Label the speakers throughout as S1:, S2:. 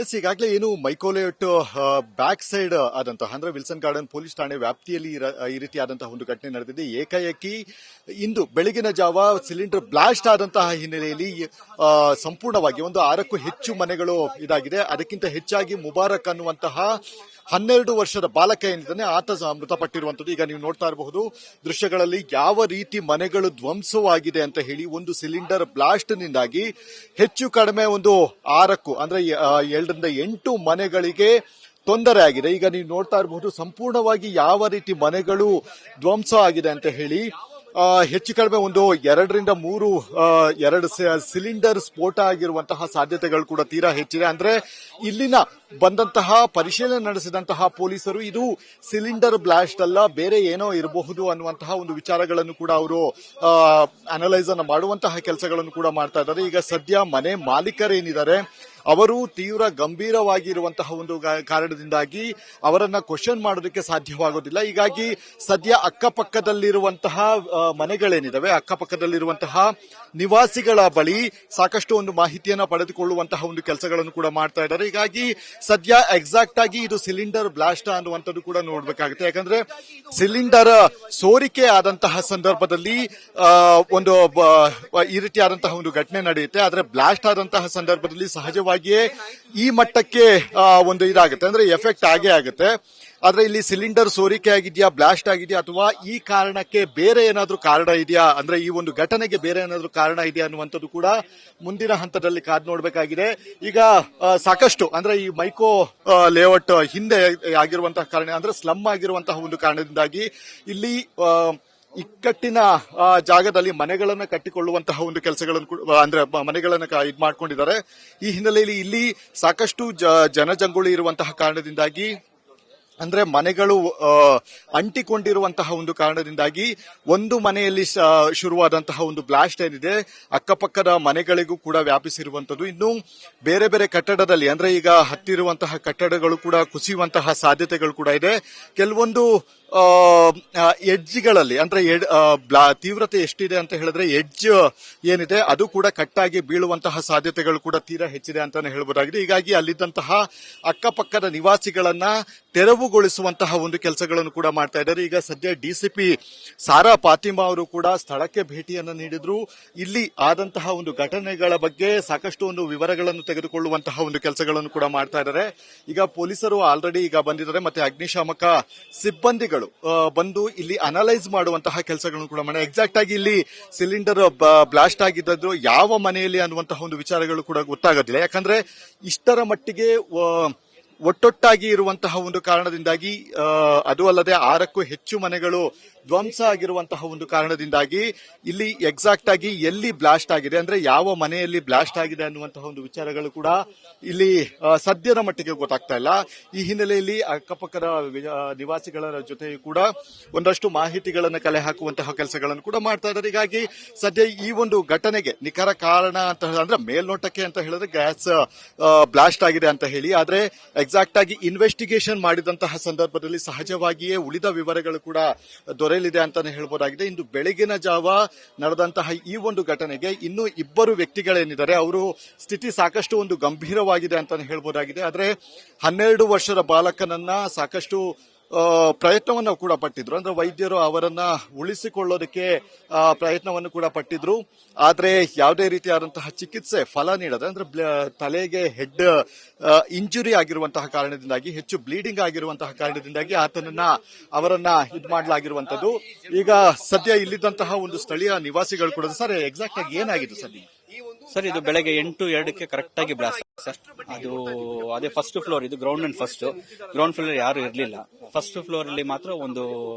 S1: S, ಈಗಾಗಲೇ ಏನು ಮೈಕೋಲೇಟ್ back side ಆದಂತಹ ಅಂದ್ರೆ ವಿಲ್ಸನ್ ಗಾರ್ಡನ್ ಪೊಲೀಸ್ ಠಾಣೆ ವ್ಯಾಪ್ತಿಯಲ್ಲಿ ಈ ರೀತಿಯಾದಂತಹ ಒಂದು ಘಟನೆ ನಡೆದಿದೆ. ಏಕಾಏಕಿ ಇಂದು ಬೆಳಗಿನ ಜಾವ ಸಿಲಿಂಡರ್ ಬ್ಲಾಸ್ಟ್ ಆದಂತಹ ಹಿನ್ನೆಲೆಯಲ್ಲಿ ಸಂಪೂರ್ಣವಾಗಿ ಒಂದು 6ಕ್ಕೂ ಹೆಚ್ಚು ಮನೆಗಳು ಇದಾಗಿದೆ. ಅದಕ್ಕಿಂತ ಹೆಚ್ಚಾಗಿ ಮುಬಾರಕ್ ಅನ್ನುವಂತಹ 12 ವರ್ಷದ ಬಾಲಕ ಏನಿದ್ದಾನೆ ಆತ ಮೃತಪಟ್ಟಿರುವಂತದ್ದು. ಈಗ ನೀವು ನೋಡ್ತಾ ಇರಬಹುದು ದೃಶ್ಯಗಳಲ್ಲಿ ಯಾವ ರೀತಿ ಮನೆಗಳು ಧ್ವಂಸವಾಗಿದೆ ಅಂತ ಹೇಳಿ. ಒಂದು ಸಿಲಿಂಡರ್ ಬ್ಲಾಸ್ಟ್ ನಿಂದಾಗಿ ಹೆಚ್ಚು ಕಡಿಮೆ ಒಂದು 6ಕ್ಕೂ ಅಂದ್ರೆ 7ರಿಂದ 8 ಮನೆಗಳಿಗೆ ತೊಂದರೆ ಆಗಿದೆ. ಈಗ ನೀವು ನೋಡ್ತಾ ಇರಬಹುದು ಸಂಪೂರ್ಣವಾಗಿ ಯಾವ ರೀತಿ ಮನೆಗಳು ಧ್ವಂಸ ಆಗಿದೆ ಅಂತ ಹೇಳಿ. ಹೆಚ್ಚು ಕಡಿಮೆ ಒಂದು 2ರಿಂದ 3 ಸಿಲಿಂಡರ್ ಸ್ಫೋಟ ಆಗಿರುವಂತಹ ಸಾಧ್ಯತೆಗಳು ಕೂಡ ತೀರಾ ಹೆಚ್ಚಿದೆ. ಅಂದ್ರೆ ಇಲ್ಲಿನ ಬಂದಂತಹ ಪರಿಶೀಲನೆ ನಡೆಸಿದಂತಹ ಪೊಲೀಸರು ಇದು ಸಿಲಿಂಡರ್ ಬ್ಲಾಸ್ಟ್ ಅಲ್ಲ, ಬೇರೆ ಏನೋ ಇರಬಹುದು ಅನ್ನುವಂತಹ ಒಂದು ವಿಚಾರಗಳನ್ನು ಕೂಡ ಅವರು ಅನಲೈಸ್ ಅನ್ನು ಮಾಡುವಂತಹ ಕೆಲಸಗಳನ್ನು ಕೂಡ ಮಾಡ್ತಾ ಇದ್ದಾರೆ. ಈಗ ಸದ್ಯ ಮನೆ ಮಾಲೀಕರೇನಿದ್ದಾರೆ ಅವರು ತೀವ್ರ ಗಂಭೀರವಾಗಿರುವಂತಹ ಒಂದು ಕಾರಣದಿಂದಾಗಿ ಅವರನ್ನ ಕ್ವಶನ್ ಮಾಡೋದಕ್ಕೆ ಸಾಧ್ಯವಾಗೋದಿಲ್ಲ. ಹೀಗಾಗಿ ಸದ್ಯ ಅಕ್ಕಪಕ್ಕದಲ್ಲಿರುವಂತಹ ಮನೆಗಳೇನಿದಾವೆ, ಅಕ್ಕಪಕ್ಕದಲ್ಲಿರುವಂತಹ ನಿವಾಸಿಗಳ ಬಳಿ ಸಾಕಷ್ಟು ಒಂದು ಮಾಹಿತಿಯನ್ನ ಪಡೆದುಕೊಳ್ಳುವಂತಹ ಒಂದು ಕೆಲಸಗಳನ್ನು ಕೂಡ ಮಾಡ್ತಾ ಇದ್ದಾರೆ. ಹೀಗಾಗಿ ಸದ್ಯ ಎಕ್ಸಾಕ್ಟ್ ಆಗಿ ಇದು ಸಿಲಿಂಡರ್ ಬ್ಲಾಸ್ಟ್ ಅನ್ನುವಂಥದ್ದು ಕೂಡ ನೋಡ್ಬೇಕಾಗುತ್ತೆ. ಯಾಕಂದ್ರೆ ಸಿಲಿಂಡರ್ ಸೋರಿಕೆ ಆದಂತಹ ಸಂದರ್ಭದಲ್ಲಿ ಒಂದು ಈ ರೀತಿಯಾದಂತಹ ಒಂದು ಘಟನೆ ನಡೆಯುತ್ತೆ. ಆದ್ರೆ ಬ್ಲಾಸ್ಟ್ ಆದಂತಹ ಸಂದರ್ಭದಲ್ಲಿ ಸಹಜವಾಗಿಯೇ ಈ ಮಟ್ಟಕ್ಕೆ ಒಂದು ಇದಾಗುತ್ತೆ, ಅಂದ್ರೆ ಎಫೆಕ್ಟ್ ಆಗೇ ಆಗುತ್ತೆ. ಆದ್ರೆ ಇಲ್ಲಿ ಸಿಲಿಂಡರ್ ಸೋರಿಕೆ ಆಗಿದೆಯಾ, ಬ್ಲಾಸ್ಟ್ ಆಗಿದೆಯಾ, ಅಥವಾ ಈ ಕಾರಣಕ್ಕೆ ಬೇರೆ ಏನಾದ್ರೂ ಕಾರಣ ಇದೆಯಾ, ಅಂದ್ರೆ ಈ ಒಂದು ಘಟನೆಗೆ ಬೇರೆ ಏನಾದ್ರೂ ಕಾರಣ ಇದೆಯಾ ಅನ್ನುವಂಥದ್ದು ಕೂಡ ಮುಂದಿನ ಹಂತದಲ್ಲಿ ಕಾದ್ ನೋಡ್ಬೇಕಾಗಿದೆ. ಈಗ ಸಾಕಷ್ಟು ಅಂದ್ರೆ ಈ ಮೈಕೋ ಲೇಔಟ್ ಹಿಂದೆ ಆಗಿರುವಂತಹ ಕಾರಣ ಅಂದ್ರೆ ಸ್ಲಮ್ ಆಗಿರುವಂತಹ ಒಂದು ಕಾರಣದಿಂದಾಗಿ ಇಲ್ಲಿ ಇಕ್ಕಟ್ಟಿನ ಜಾಗದಲ್ಲಿ ಮನೆಗಳನ್ನ ಕಟ್ಟಿಕೊಳ್ಳುವಂತಹ ಒಂದು ಕೆಲಸಗಳನ್ನು ಅಂದ್ರೆ ಮನೆಗಳನ್ನ ಇದು ಮಾಡ್ಕೊಂಡಿದ್ದಾರೆ. ಈ ಹಿನ್ನೆಲೆಯಲ್ಲಿ ಇಲ್ಲಿ ಸಾಕಷ್ಟು ಜನಜಂಗುಳಿ ಇರುವಂತಹ ಕಾರಣದಿಂದಾಗಿ ಅಂದ್ರೆ ಮನೆಗಳು ಅಂಟಿಕೊಂಡಿರುವಂತಹ ಒಂದು ಕಾರಣದಿಂದಾಗಿ ಒಂದು ಮನೆಯಲ್ಲಿ ಶುರುವಾದಂತಹ ಒಂದು ಬ್ಲಾಸ್ಟ್ ಏನಿದೆ ಅಕ್ಕಪಕ್ಕದ ಮನೆಗಳಿಗೂ ಕೂಡ ವ್ಯಾಪಿಸಿರುವಂತದ್ದು. ಇನ್ನು ಬೇರೆ ಬೇರೆ ಕಟ್ಟಡದಲ್ಲಿ ಅಂದ್ರೆ ಈಗ ಹತ್ತಿರುವಂತಹ ಕಟ್ಟಡಗಳು ಕೂಡ ಕುಸಿಯುವಂತಹ ಸಾಧ್ಯತೆಗಳು ಕೂಡ ಇದೆ. ಕೆಲವೊಂದು ಎಡ್ಜ್ಗಳಲ್ಲಿ ಅಂದ್ರೆ ತೀವ್ರತೆ ಎಷ್ಟಿದೆ ಅಂತ ಹೇಳಿದ್ರೆ ಎಡ್ಜ್ ಏನಿದೆ ಅದು ಕೂಡ ಕಟ್ಟಾಗಿ ಬೀಳುವಂತಹ ಸಾಧ್ಯತೆಗಳು ಕೂಡ ತೀರಾ ಹೆಚ್ಚಿದೆ ಅಂತಾನೆ ಹೇಳಬಹುದಾಗಿದೆ. ಹೀಗಾಗಿ ಅಲ್ಲಿದ್ದಂತಹ ಅಕ್ಕಪಕ್ಕದ ನಿವಾಸಿಗಳನ್ನ ತೆರವುಗೊಳಿಸುವಂತಹ ಒಂದು ಕೆಲಸಗಳನ್ನು ಕೂಡ ಮಾಡ್ತಾ ಇದ್ದಾರೆ. ಈಗ ಸದ್ಯ ಡಿಸಿಪಿ ಸಾರಾ ಫಾತಿಮಾ ಅವರು ಕೂಡ ಸ್ಥಳಕ್ಕೆ ಭೇಟಿಯನ್ನು ನೀಡಿದ್ರು. ಇಲ್ಲಿ ಆದಂತಹ ಒಂದು ಘಟನೆಗಳ ಬಗ್ಗೆ ಸಾಕಷ್ಟು ಒಂದು ವಿವರಗಳನ್ನು ತೆಗೆದುಕೊಳ್ಳುವಂತಹ ಒಂದು ಕೆಲಸಗಳನ್ನು ಕೂಡ ಮಾಡ್ತಾ ಇದ್ದಾರೆ. ಈಗ ಪೊಲೀಸರು ಆಲ್ರೆಡಿ ಈಗ ಬಂದಿದ್ದಾರೆ, ಮತ್ತೆ ಅಗ್ನಿಶಾಮಕ ಸಿಬ್ಬಂದಿಗಳು ಬಂದು ಇಲ್ಲಿ ಅನಲೈಸ್ ಮಾಡುವಂತಹ ಕೆಲಸಗಳನ್ನು ಕೂಡ ಮಾಡಿ ಎಕ್ಸಾಕ್ಟ್ ಆಗಿ ಇಲ್ಲಿ ಸಿಲಿಂಡರ್ ಬ್ಲಾಸ್ಟ್ ಆಗಿದ್ದು ಯಾವ ಮನೆಯಲ್ಲಿ ಅನ್ನುವಂತಹ ಒಂದು ವಿಚಾರಗಳು ಕೂಡ ಗೊತ್ತಾಗೋದಿಲ್ಲ. ಯಾಕಂದ್ರೆ ಇಷ್ಟರ ಮಟ್ಟಿಗೆ ಒಟ್ಟೊಟ್ಟಾಗಿ ಇರುವಂತಹ ಒಂದು ಕಾರಣದಿಂದಾಗಿ ಅದು ಅಲ್ಲದೆ 6ಕ್ಕೂ ಹೆಚ್ಚು ಮನೆಗಳು ಧ್ವಂಸ ಆಗಿರುವಂತಹ ಒಂದು ಕಾರಣದಿಂದಾಗಿ ಇಲ್ಲಿ ಎಕ್ಸಾಕ್ಟ್ ಆಗಿ ಎಲ್ಲಿ ಬ್ಲಾಸ್ಟ್ ಆಗಿದೆ ಅಂದ್ರೆ ಯಾವ ಮನೆಯಲ್ಲಿ ಬ್ಲಾಸ್ಟ್ ಆಗಿದೆ ಅನ್ನುವಂತಹ ಒಂದು ವಿಚಾರಗಳು ಕೂಡ ಇಲ್ಲಿ ಸದ್ಯದ ಮಟ್ಟಿಗೆ ಗೊತ್ತಾಗ್ತಾ ಇಲ್ಲ. ಈ ಹಿನ್ನೆಲೆಯಲ್ಲಿ ಅಕ್ಕಪಕ್ಕದ ನಿವಾಸಿಗಳ ಜೊತೆ ಕೂಡ ಒಂದಷ್ಟು ಮಾಹಿತಿಗಳನ್ನು ಕಲೆ ಹಾಕುವಂತಹ ಕೆಲಸಗಳನ್ನು ಕೂಡ ಮಾಡ್ತಾ ಇದ್ದಾರೆ. ಹೀಗಾಗಿ ಸದ್ಯ ಈ ಒಂದು ಘಟನೆಗೆ ನಿಖರ ಕಾರಣ ಅಂತ ಅಂದ್ರೆ ಮೇಲ್ನೋಟಕ್ಕೆ ಅಂತ ಹೇಳಿದ್ರೆ ಗ್ಯಾಸ್ ಬ್ಲಾಸ್ಟ್ ಆಗಿದೆ ಅಂತ ಹೇಳಿ, ಆದ್ರೆ ಎಕ್ಸಾಕ್ಟ್ ಆಗಿ ಇನ್ವೆಸ್ಟಿಗೇಷನ್ ಮಾಡಿದಂತಹ ಸಂದರ್ಭದಲ್ಲಿ ಸಹಜವಾಗಿಯೇ ಉಳಿದ ವಿವರಗಳು ಕೂಡ ದೊರೆಯಲಿದೆ ಅಂತಾನೆ ಹೇಳ್ಬೋದಾಗಿದೆ. ಇಂದು ಬೆಳಗಿನ ಜಾವ ನಡೆದಂತಹ ಈ ಒಂದು ಘಟನೆಗೆ ಇನ್ನೂ 2 ವ್ಯಕ್ತಿಗಳೇನಿದ್ದಾರೆ ಅವರು ಸ್ಥಿತಿ ಸಾಕಷ್ಟು ಒಂದು ಗಂಭೀರವಾಗಿದೆ ಅಂತಾನೆ ಹೇಳ್ಬೋದಾಗಿದೆ. ಆದ್ರೆ 12 ವರ್ಷದ ಬಾಲಕನನ್ನ ಸಾಕಷ್ಟು ಪ್ರಯತ್ನವನ್ನು ಕೂಡ ಪಟ್ಟಿದ್ರು, ಅಂದ್ರೆ ವೈದ್ಯರು ಅವರನ್ನ ಉಳಿಸಿಕೊಳ್ಳೋದಕ್ಕೆ ಪ್ರಯತ್ನವನ್ನು ಕೂಡ ಪಟ್ಟಿದ್ರು. ಆದ್ರೆ ಯಾವುದೇ ರೀತಿಯಾದಂತಹ ಚಿಕಿತ್ಸೆ ಫಲ ನೀಡದೆ ಅಂದ್ರೆ ತಲೆಗೆ ಹೆಡ್ ಇಂಜುರಿ ಆಗಿರುವಂತಹ ಕಾರಣದಿಂದಾಗಿ ಹೆಚ್ಚು ಬ್ಲೀಡಿಂಗ್ ಆಗಿರುವಂತಹ ಕಾರಣದಿಂದಾಗಿ ಅವರನ್ನ ಇದು ಮಾಡಲಾಗಿರುವಂತದ್ದು. ಈಗ ಸದ್ಯ ಇಲ್ಲಿದ್ದಂತಹ ಒಂದು ಸ್ಥಳೀಯ ನಿವಾಸಿಗಳು ಕೂಡ ಸರ್ ಎಕ್ಸಾಕ್ಟ್ ಆಗಿ ಏನಾಗಿದೆ
S2: ಸರ್ ಇದು ಬೆಳಗ್ಗೆ 8:02 ಕರೆಕ್ಟ್ ಆಗಿ ಬ್ಲಾಸ್ಟ್ ಸರ್. ಅದು ಅದೇ ಫಸ್ಟ್ ಫ್ಲೋರ್, ಇದು ground and first. Ground floor ಯಾರು ಇರ್ಲಿಲ್ಲ. ಫಸ್ಟ್ ಫ್ಲೋರ್ ಅಲ್ಲಿ ಮಾತ್ರ ಒಂದು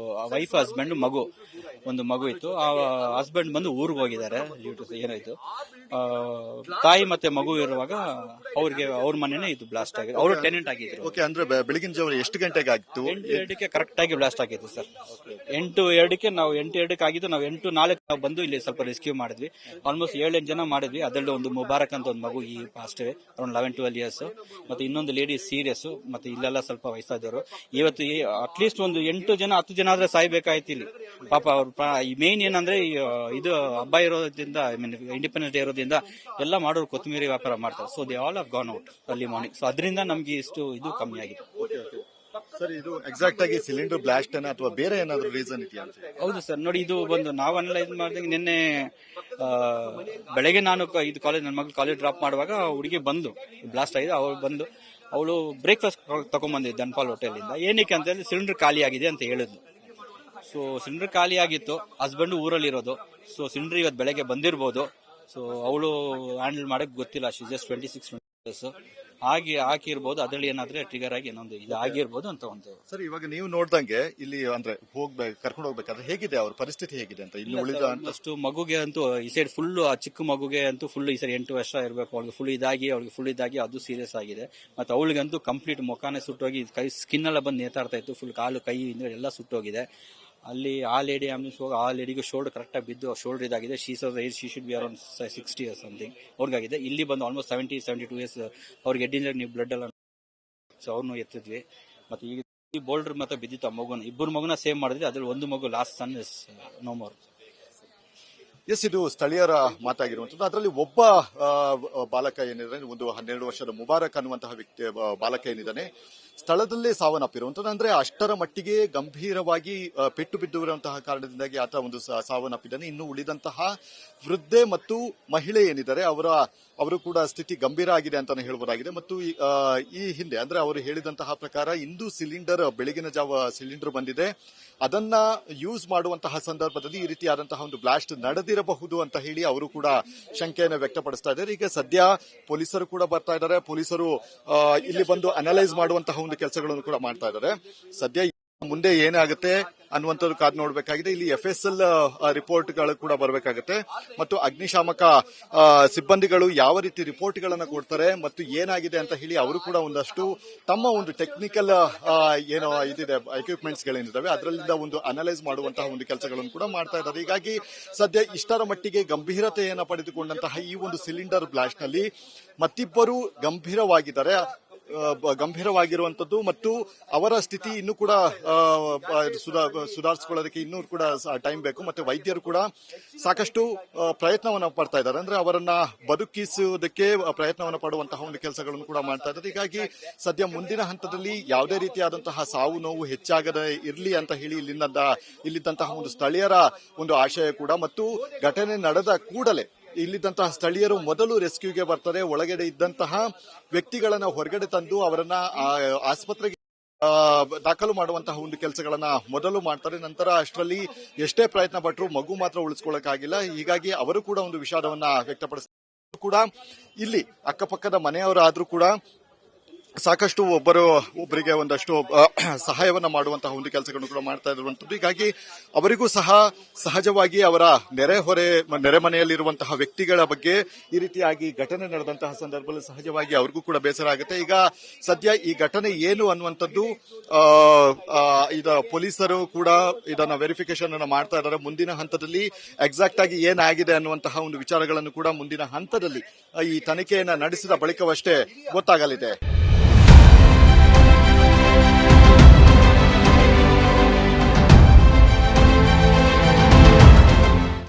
S2: ವೈಫ್ ಹಸ್ಬೆಂಡ್ ಒಂದು ಮಗು ಇತ್ತು. ಆ ಹಸ್ಬೆಂಡ್ ಬಂದು ಊರಿಗೆ ಹೋಗಿದ್ದಾರೆ. ಏನಾಯ್ತು ತಾಯಿ ಮತ್ತೆ ಮಗು ಇರುವಾಗ ಅವ್ರ ಮನೆನೇ ಇದು ಬ್ಲಾಸ್ಟ್ ಆಗಿದೆ. ಅವರು ಟೆನೆಂಟ್ ಆಗಿದ್ರು.
S1: ಓಕೆ, ಅಂದ್ರೆ ಬೆಳಗಿನ ಜಾವ ಎಷ್ಟು ಗಂಟೆಗೆ ಆಗಿತ್ತು?
S2: 8:02 ಕರೆಕ್ಟ್ ಆಗಿ ಬ್ಲಾಸ್ಟ್ ಆಗಿತ್ತು ಸರ್. 8:02 ನಾವು 8:02 ಆಗಿದ್ದು. ನಾವು 8:04 ನಾವು ಬಂದು ಇಲ್ಲಿ ಸ್ವಲ್ಪ ರೆಸ್ಕ್ಯೂ ಮಾಡಿದ್ವಿ. ಆಲ್ಮೋಸ್ಟ್ 7-8 ಜನ ಮಾಡಿದ್ವಿ. ಅದರಲ್ಲಿ ಒಂದು ಮುಬಾರಕ್ ಅಂತ ಒಂದು ಮಗು ಈ ಪಾಸ್ಟ್ ಅರೌಂಡ್ 11-12 ಇಯರ್ಸ್, ಮತ್ತೆ ಇನ್ನೊಂದು ಲೇಡಿ ಸೀರಿಯಸ್, ಮತ್ತೆ ಇಲ್ಲೆಲ್ಲ ಸ್ವಲ್ಪ ವಯಸ್ಸಾದವರು. ಇವತ್ತು ಅಟ್ಲೀಸ್ಟ್ ಒಂದು 8 ಜನ 10 ಜನ ಆದ್ರೆ ಸಾಯ್ಬೇಕಾಯ್ತು ಇಲ್ಲಿ. ಪಾಪ ಅವ್ರು ಈ ಮೇನ್ ಏನಂದ್ರೆ ಇದು ಹಬ್ಬ ಇರೋದ್ರಿಂದ ಐ ಮೀನ್ ಇಂಡಿಪೆಂಡೆನ್ಸ್ ಡೇ ಇರೋದ್ರಿಂದ ಎಲ್ಲ ಮಾಡೋರು ಕೊತ್ತಂಬರಿ ವ್ಯಾಪಾರ ಮಾಡ್ತಾರೆ. So they all how gone out ಅಲ್ಲಿ ಮಾರ್ನಿಂಗ್. ಸೊ ಅದರಿಂದ ನಮ್ಗೆ ಇಷ್ಟು ಇದು ಕಮ್ಮಿ ಆಗಿದೆ.
S1: ಸರ್, ಇದು ಎಕ್ಸಾಕ್ಟ್ ಆಗಿ ಸಿಲಿಂಡರ್ ಬ್ಲಾಸ್ಟ್ ಅಥವಾ ಬೇರೆ ಏನಾದ್ರು ರೀಸನ್ ಇದೆಯಾ ಅಂತ?
S2: ಹೌದು ಸರ್, ನೋಡಿ ಇದು ಬಂದು ನಾವು ಅನಲೈಸ್ ಮಾಡಿದಂಗೆ ನಿನ್ನೆ ಬೆಳಗ್ಗೆ ನಾನು ಇದು ಕಾಲೇಜ್ ನನ್ನ ಮಗಳು ಕಾಲೇಜ್ ಡ್ರಾಪ್ ಮಾಡುವಾಗ ಹುಡುಗಿ ಬಂದು ಬ್ಲಾಸ್ಟ್ ಆಗಿದೆ. ಅವಳು ಬಂದು ಅವಳು ಬ್ರೇಕ್ಫಾಸ್ಟ್ ತಗೊಂಡ್ಬಂದಿದ್ದು ಧನ್ಪಾಲ್ ಹೋಟೆಲಿಂದ. ಏನಕ್ಕೆ ಅಂತ ಹೇಳಿ ಸಿಲಿಂಡರ್ ಖಾಲಿ ಆಗಿದೆ ಅಂತ ಹೇಳಿದ್ಲು. ಸೊ ಸಿಲಿಂಡರ್ ಖಾಲಿ ಆಗಿತ್ತು, ಹಸ್ಬೆಂಡ್ ಊರಲ್ಲಿರೋದು. ಸೊ ಸಿಲಿಂಡರ್ ಇವತ್ತು ಬೆಳಗ್ಗೆ ಬಂದಿರ್ಬೋದು. ಸೊ ಅವಳು ಹ್ಯಾಂಡಲ್ ಮಾಡಕ್ ಗೊತ್ತಿಲ್ಲ. She just 26 ಹಾಕಿರ್ಬೋದು. ಅದ್ರಲ್ಲಿ ಏನಾದ್ರೆ ಟ್ರಿಗರ್ ಆಗಿ ಏನೊಂದು ಇದು ಆಗಿರ್ಬೋದು ಅಂತ ಒಂದು.
S1: ಸರ್, ಇವಾಗ ನೀವು ನೋಡ್ದಂಗೆ ಇಲ್ಲಿ ಅಂದ್ರೆ ಕರ್ಕೊಂಡು ಹೋಗ್ಬೇಕಾದ್ರೆ ಹೇಗಿದೆ ಅವ್ರ ಪರಿಸ್ಥಿತಿ ಹೇಗಿದೆ ಅಂತ ಇಲ್ಲಿ ಉಳಿದ
S2: ಅಷ್ಟು ಮಗುಗೆ ಅಂತೂ ಈ ಸೈಡ್ ಫುಲ್, ಆ ಚಿಕ್ಕ ಮಗುಗೆ ಅಂತೂ ಫುಲ್ ಈ ಸೈಡ್ 8 ವರ್ಷ ಇರಬೇಕು. ಅವ್ಳಿಗೆ ಫುಲ್ ಇದಾಗಿ ಅದು ಸೀರಿಯಸ್ ಆಗಿದೆ. ಮತ್ತೆ ಅವಳಿಗಂತೂ ಕಂಪ್ಲೀಟ್ ಮುಖಾನೇ ಸುಟ್ಟೋಗಿ ಕೈ ಸ್ಕಿನ್ ಎಲ್ಲ ಬಂದು ನೇತಾಡ್ತಾ ಇತ್ತು. ಫುಲ್ ಕಾಲು ಕೈ ಎಲ್ಲ ಸುಟ್ಟೋಗಿದೆ. ಅಲ್ಲಿ ಆ ಲೇಡಿ ಆಂಬುಲೆನ್ಸ್ ಹೋಗಿ ಆ ಲೇಡಿಗೆ ಶೋಲ್ಡರ್ ಕರೆಕ್ಟ್ ಆಗಿ ಬಿದ್ದು ಶೋಲ್ಡರ್ ಇದಾಗಿದೆ. She should be around 60 years something ಅವ್ರಿಗಾಗಿದೆ. ಇಲ್ಲಿ ಬಂದು ಆಲ್ಮೋಸ್ಟ್ 72 ಇಯರ್ಸ್ ಅವ್ರಿಗೆ ಹೆಡ್ ನೀವು ಬ್ಲಡ್ ಎಲ್ಲ. ಸೊ ಅವ್ರನ್ನು ಎತ್ತಿದ್ವಿ. ಮತ್ತೆ ಈಗ ಈ ಬೋಲ್ಡರ್ ಮತ್ತೆ ಬಿದ್ದಿತ್ತು ಆ ಮಗುನ. ಇಬ್ಬರು ಮಗುನ ಸೇವ್ ಮಾಡಿದ್ವಿ. ಅದ್ರಲ್ಲಿ ಒಂದು ಮಗು lost son is no more.
S1: Yes, ಇದು ಸ್ಥಳೀಯರ ಮಾತಾಗಿರುವಂತದ್ದು. ಅದರಲ್ಲಿ ಒಬ್ಬ ಬಾಲಕ ಏನಿದ್ದಾನೆ, ಒಂದು 12 ವರ್ಷದ ಮುಬಾರಕ್ ಅನ್ನುವಂತಹ ವ್ಯಕ್ತಿ ಬಾಲಕ ಏನಿದ್ದಾನೆ, ಸ್ಥಳದಲ್ಲೇ ಸಾವನ್ನಪ್ಪಿರುವಂತದ್ದು. ಅಂದ್ರೆ ಅಷ್ಟರ ಮಟ್ಟಿಗೆ ಗಂಭೀರವಾಗಿ ಪೆಟ್ಟು ಬಿದ್ದಿರುವಂತಹ ಕಾರಣದಿಂದಾಗಿ ಆತ ಒಂದು ಸಾವನ್ನಪ್ಪಿದ್ದಾನೆ. ಇನ್ನು ಉಳಿದಂತಹ ವೃದ್ಧೆ ಮತ್ತು ಮಹಿಳೆ ಏನಿದ್ದಾರೆ ಅವರು ಕೂಡ ಸ್ಥಿತಿ ಗಂಭೀರ ಆಗಿದೆ ಅಂತಾನೆ ಹೇಳಬಹುದಾಗಿದೆ. ಮತ್ತು ಈ ಹಿಂದೆ ಅಂದ್ರೆ ಅವರು ಹೇಳಿದಂತಹ ಪ್ರಕಾರ ಇಂದು ಬೆಳಗಿನ ಜಾವ ಸಿಲಿಂಡರ್ ಬಂದಿದೆ. ಅದನ್ನ ಯೂಸ್ ಮಾಡುವಂತಹ ಸಂದರ್ಭದಲ್ಲಿ ಈ ರೀತಿಯಾದಂತಹ ಒಂದು ಬ್ಲಾಸ್ಟ್ ನಡೆದಿರಬಹುದು ಅಂತ ಹೇಳಿ ಅವರು ಕೂಡ ಶಂಕೆಯನ್ನು ವ್ಯಕ್ತಪಡಿಸ್ತಾ ಇದ್ದಾರೆ. ಈಗ ಸದ್ಯ ಪೊಲೀಸರು ಕೂಡ ಬರ್ತಾ ಇದ್ದಾರೆ. ಪೊಲೀಸರು ಇಲ್ಲಿ ಬಂದು ಅನಲೈಸ್ ಮಾಡುವಂತಹ ಒಂದು ಕೆಲಸಗಳನ್ನು ಕೂಡ ಮಾಡ್ತಾ ಇದ್ದಾರೆ. ಸದ್ಯ ಮುಂದೆ ಏನಾಗುತ್ತೆ ಅನ್ನುವಂಥದ್ದು ಕಾದು ನೋಡಬೇಕಾಗಿದೆ. ಇಲ್ಲಿ FSL ರಿಪೋರ್ಟ್ಗಳು ಕೂಡ ಬರಬೇಕಾಗುತ್ತೆ ಮತ್ತು ಅಗ್ನಿಶಾಮಕ ಸಿಬ್ಬಂದಿಗಳು ಯಾವ ರೀತಿ ರಿಪೋರ್ಟ್ಗಳನ್ನ ಕೊಡ್ತಾರೆ ಮತ್ತು ಏನಾಗಿದೆ ಅಂತ ಹೇಳಿ ಅವರು ಕೂಡ ಒಂದಷ್ಟು ತಮ್ಮ ಒಂದು ಟೆಕ್ನಿಕಲ್ ಏನೋ ಇದಿದೆ ಎಕ್ವಿಪ್ಮೆಂಟ್ಸ್ ಗಳೇನಿದಾವೆ ಅದರಲ್ಲಿಂದ ಒಂದು ಅನಲೈಸ್ ಮಾಡುವಂತಹ ಒಂದು ಕೆಲಸಗಳನ್ನು ಕೂಡ ಮಾಡ್ತಾ ಇದ್ದಾರೆ. ಹೀಗಾಗಿ ಸದ್ಯ ಇಷ್ಟರ ಮಟ್ಟಿಗೆ ಗಂಭೀರತೆಯನ್ನು ಪಡೆದುಕೊಂಡಂತಹ ಈ ಒಂದು ಸಿಲಿಂಡರ್ ಬ್ಲಾಸ್ಟ್ ನಲ್ಲಿ ಮತ್ತಿಬ್ಬರು ಗಂಭೀರವಾಗಿರುವಂತದ್ದು ಮತ್ತು ಅವರ ಸ್ಥಿತಿ ಇನ್ನೂ ಕೂಡ ಸುಧಾರಿಸಿಕೊಳ್ಳೋದಕ್ಕೆ ಇನ್ನೂ ಕೂಡ ಟೈಮ್ ಬೇಕು. ಮತ್ತೆ ವೈದ್ಯರು ಕೂಡ ಸಾಕಷ್ಟು ಪ್ರಯತ್ನವನ್ನ ಪಡ್ತಾ ಇದ್ದಾರೆ. ಅಂದ್ರೆ ಅವರನ್ನ ಬದುಕಿಸುವುದಕ್ಕೆ ಪ್ರಯತ್ನವನ್ನ ಪಡುವಂತಹ ಒಂದು ಕೆಲಸಗಳನ್ನು ಕೂಡ ಮಾಡ್ತಾ ಇದ್ದಾರೆ. ಹೀಗಾಗಿ ಸದ್ಯ ಮುಂದಿನ ಹಂತದಲ್ಲಿ ಯಾವುದೇ ರೀತಿಯಾದಂತಹ ಸಾವು ನೋವು ಹೆಚ್ಚಾಗದೇ ಇರಲಿ ಅಂತ ಹೇಳಿ ಇಲ್ಲಿದ್ದಂತಹ ಒಂದು ಸ್ಥಳೀಯರ ಒಂದು ಆಶಯ ಕೂಡ. ಮತ್ತು ಘಟನೆ ನಡೆದ ಕೂಡಲೇ ಇಲ್ಲಿದ್ದಂತಹ ಸ್ಥಳೀಯರು ಮೊದಲು ರೆಸ್ಕ್ಯೂಗೆ ಬರ್ತಾರೆ. ಒಳಗಡೆ ಇದ್ದಂತಹ ವ್ಯಕ್ತಿಗಳನ್ನ ಹೊರಗಡೆ ತಂದು ಅವರನ್ನ ಆಸ್ಪತ್ರೆಗೆ ದಾಖಲು ಮಾಡುವಂತಹ ಒಂದು ಕೆಲಸಗಳನ್ನ ಮೊದಲು ಮಾಡ್ತಾರೆ. ನಂತರ ಅಷ್ಟರಲ್ಲಿ ಎಷ್ಟೇ ಪ್ರಯತ್ನ ಪಟ್ಟರು ಮಗು ಮಾತ್ರ ಉಳಿಸ್ಕೊಳ್ಳಕ್ಕಾಗಿಲ್ಲ. ಹೀಗಾಗಿ ಅವರು ಕೂಡ ಒಂದು ವಿಷಾದವನ್ನ ವ್ಯಕ್ತಪಡಿಸ್ತಾರೆ. ಕೂಡ ಇಲ್ಲಿ ಅಕ್ಕಪಕ್ಕದ ಮನೆಯವರಾದ್ರೂ ಕೂಡ ಸಾಕಷ್ಟು ಒಬ್ಬರಿಗೆ ಒಂದಷ್ಟು ಸಹಾಯವನ್ನ ಮಾಡುವಂತಹ ಒಂದು ಕೆಲಸಗಳನ್ನು ಕೂಡ ಮಾಡ್ತಾ ಇರುವಂತದ್ದು. ಹೀಗಾಗಿ ಅವರಿಗೂ ಸಹ ಸಹಜವಾಗಿ ಅವರ ನೆರೆ ಮನೆಯಲ್ಲಿರುವಂತಹ ವ್ಯಕ್ತಿಗಳ ಬಗ್ಗೆ ಈ ರೀತಿಯಾಗಿ ಘಟನೆ ನಡೆದಂತಹ ಸಂದರ್ಭದಲ್ಲಿ ಸಹಜವಾಗಿ ಅವ್ರಿಗೂ ಕೂಡ ಬೇಸರ ಆಗುತ್ತೆ. ಈಗ ಸದ್ಯ ಈ ಘಟನೆ ಏನು ಅನ್ನುವಂಥದ್ದು ಪೊಲೀಸರು ಕೂಡ ಇದನ್ನ ವೆರಿಫಿಕೇಶನ್ ಅನ್ನ ಮಾಡ್ತಾ ಇದ್ದಾರೆ. ಮುಂದಿನ ಹಂತದಲ್ಲಿ ಎಕ್ಸಾಕ್ಟ್ ಆಗಿ ಏನಾಗಿದೆ ಅನ್ನುವಂತಹ ಒಂದು ವಿಚಾರಗಳನ್ನು ಕೂಡ ಮುಂದಿನ ಹಂತದಲ್ಲಿ ಈ ತನಿಖೆಯನ್ನ ನಡೆಸಿದ ಬಳಿಕವಷ್ಟೇ ಗೊತ್ತಾಗಲಿದೆ.